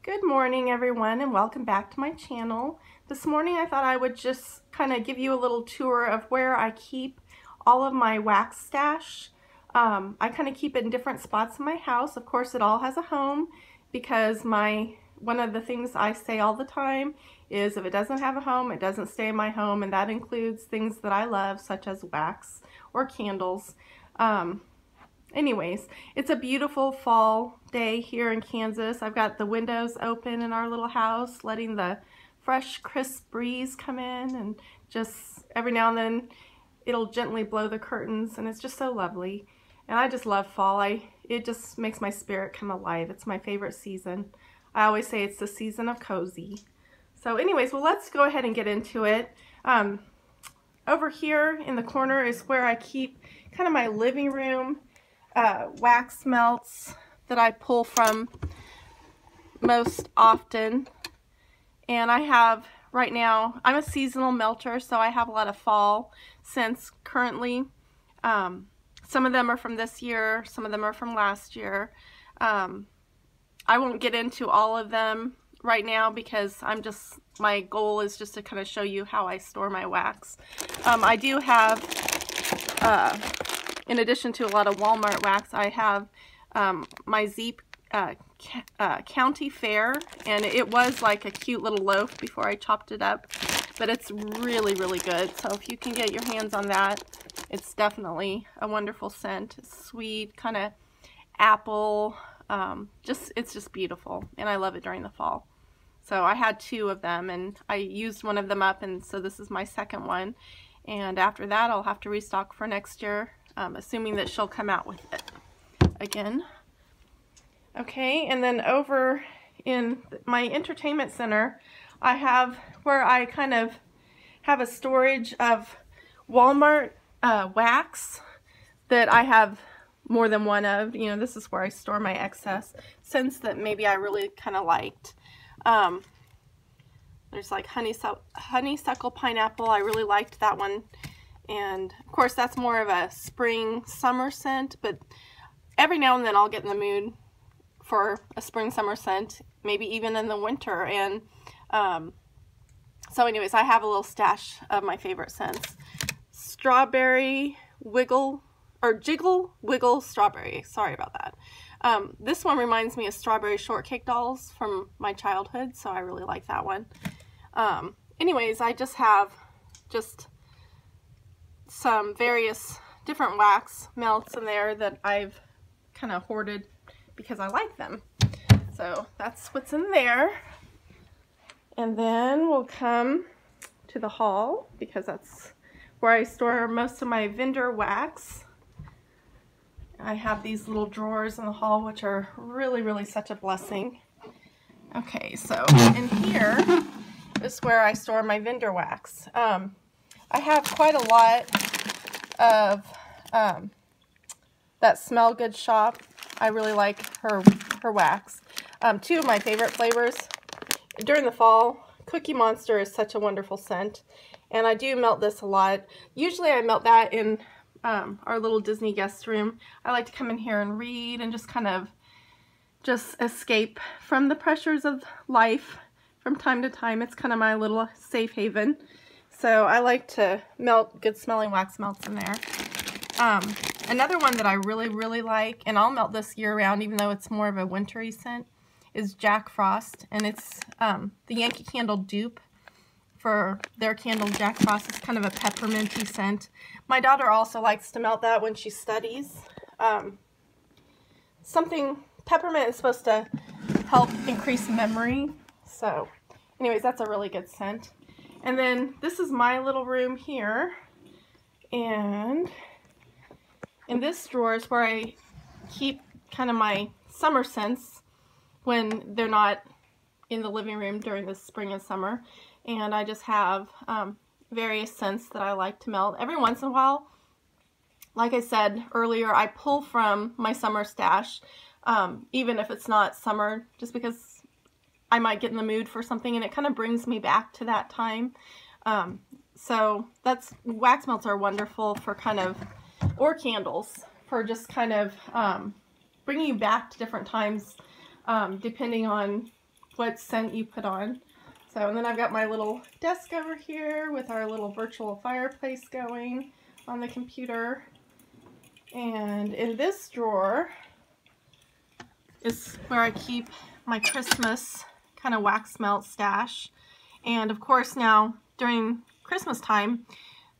Good morning everyone, and welcome back to my channel. This morning I thought I would just kind of give you a little tour of where I keep all of my wax stash. I kind of keep it in different spots in my house. Of course, it all has a home because one of the things I say all the time is if it doesn't have a home, it doesn't stay in my home, and that includes things that I love such as wax or candles. Anyways, it's a beautiful fall day here in Kansas. I've got the windows open in our little house, letting the fresh, crisp breeze come in, and just every now and then it'll gently blow the curtains, and it's just so lovely. And I just love fall. It just makes my spirit come alive. It's my favorite season. I always say it's the season of cozy. So anyways, well, let's go ahead and get into it. Over here in the corner is where I keep kind of my living room wax melts that I pull from most often. And I have, right now, I'm a seasonal melter, so I have a lot of fall scents currently. Some of them are from this year, some of them are from last year. I won't get into all of them right now because my goal is just to kind of show you how I store my wax. I do have in addition to a lot of Walmart wax, I have my Zeep County Fair, and it was like a cute little loaf before I chopped it up, but it's really, really good. So if you can get your hands on that, it's definitely a wonderful scent. Sweet, kind of apple, it's just beautiful, and I love it during the fall. So I had 2 of them, and I used one of them up, and so this is my second one. And after that, I'll have to restock for next year, assuming that she'll come out with it again. Okay, and then over in my entertainment center, I have where I kind of have a storage of Walmart wax that I have more than one of. You know, this is where I store my excess scents that maybe I really kind of liked. There's like honeysuckle pineapple. I really liked that one. And of course that's more of a spring summer scent, but every now and then I'll get in the mood for a spring summer scent, maybe even in the winter. And so anyways, I have a little stash of my favorite scents. Strawberry Jiggle Wiggle Strawberry. Sorry about that. This one reminds me of Strawberry Shortcake Dolls from my childhood, so I really like that one. Anyways, I just have some various different wax melts in there that I've kind of hoarded because I like them. So that's what's in there. And then we'll come to the hall because that's where I store most of my vendor wax. I have these little drawers in the hall, which are really, really such a blessing. Okay, so in here is where I store my vendor wax. I have quite a lot of that Smell Good shop. I really like her wax. 2 of my favorite flavors during the fall. Cookie Monster is such a wonderful scent, and I do melt this a lot. Usually I melt that in our little Disney guest room. I like to come in here and read and just kind of escape from the pressures of life from time to time. It's kind of my little safe haven. So I like to melt good smelling wax melts in there. Another one that I really, really like, and I'll melt this year round even though it's more of a wintry scent, is Jack Frost. And it's the Yankee Candle dupe for their candle. Jack Frost is kind of a pepperminty scent. My daughter also likes to melt that when she studies. Peppermint is supposed to help increase memory. So anyways, that's a really good scent. And then this is my little room here. And in this drawer is where I keep kind of my summer scents when they're not in the living room during the spring and summer. And I just have various scents that I like to melt. Every once in a while, like I said earlier, I pull from my summer stash, even if it's not summer, just because I might get in the mood for something and it kind of brings me back to that time. So wax melts are wonderful for or candles, for just kind of bringing you back to different times, depending on what scent you put on. So, and then I've got my little desk over here with our little virtual fireplace going on the computer. And in this drawer is where I keep my Christmas kind of wax melt stash. And of course now during Christmas time,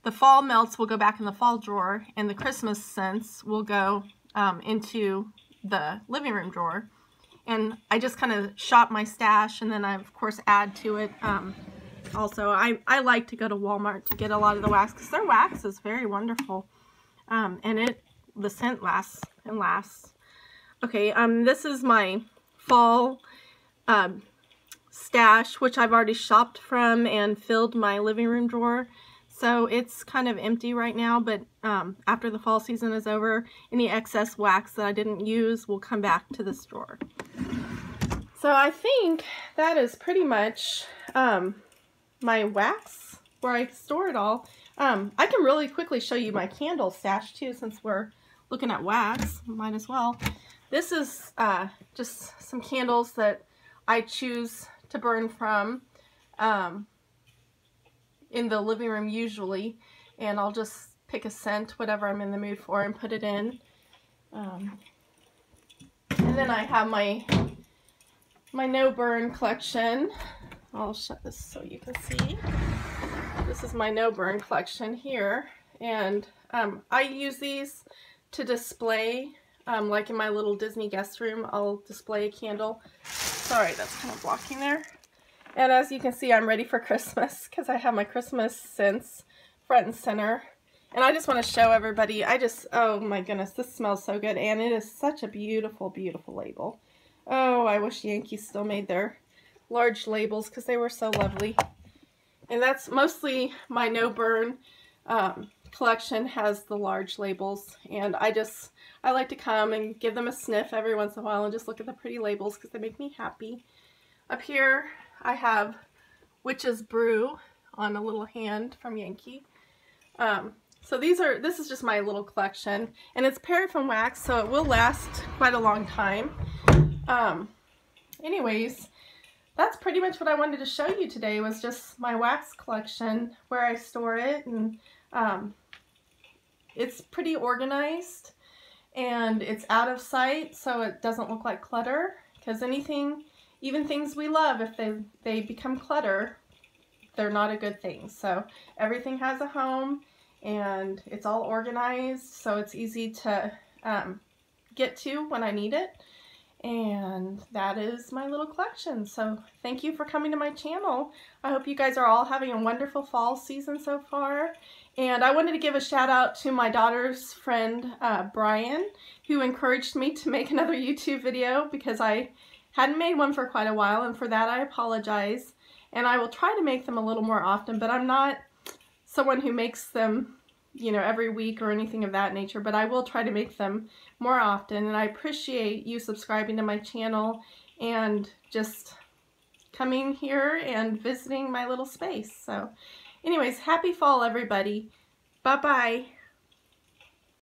the fall melts will go back in the fall drawer, and the Christmas scents will go into the living room drawer. And I just kind of shop my stash, and then I of course add to it. Also, I like to go to Walmart to get a lot of the wax because their wax is very wonderful, and the scent lasts and lasts. Okay, this is my fall stash, which I've already shopped from and filled my living room drawer. So it's kind of empty right now, but after the fall season is over, any excess wax that I didn't use will come back to this drawer. So I think that is pretty much my wax where I store it all. I can really quickly show you my candle stash too, since we're looking at wax. Might as well. This is just some candles that I choose to burn from in the living room usually, and I'll just pick a scent, whatever I'm in the mood for, and put it in. And then I have my no burn collection. I'll shut this so you can see. This is my no burn collection here, and I use these to display, like in my little Disney guest room, I'll display a candle. Sorry, that's kind of blocking there. And as you can see, I'm ready for Christmas because I have my Christmas scents front and center. And I just want to show everybody, oh my goodness, this smells so good. And it is such a beautiful, beautiful label. Oh, I wish Yankee still made their large labels because they were so lovely. And that's mostly my no burn collection has the large labels. And I like to come and give them a sniff every once in a while and just look at the pretty labels because they make me happy. Up here, I have Witch's Brew on a little hand from Yankee. So this is just my little collection, and it's paraffin wax, so it will last quite a long time. Anyways, that's pretty much what I wanted to show you today, was just my wax collection, where I store it, and it's pretty organized, and it's out of sight, so it doesn't look like clutter, because even things we love, if they become clutter, they're not a good thing. So everything has a home, and it's all organized, so it's easy to get to when I need it. And that is my little collection. So thank you for coming to my channel. I hope you guys are all having a wonderful fall season so far. And I wanted to give a shout out to my daughter's friend, Brian, who encouraged me to make another YouTube video because I hadn't made one for quite a while, and for that I apologize. And I will try to make them a little more often, but I'm not someone who makes them, you know, every week or anything of that nature, but I will try to make them more often. And I appreciate you subscribing to my channel and just coming here and visiting my little space. So anyways, happy fall everybody. Bye-bye.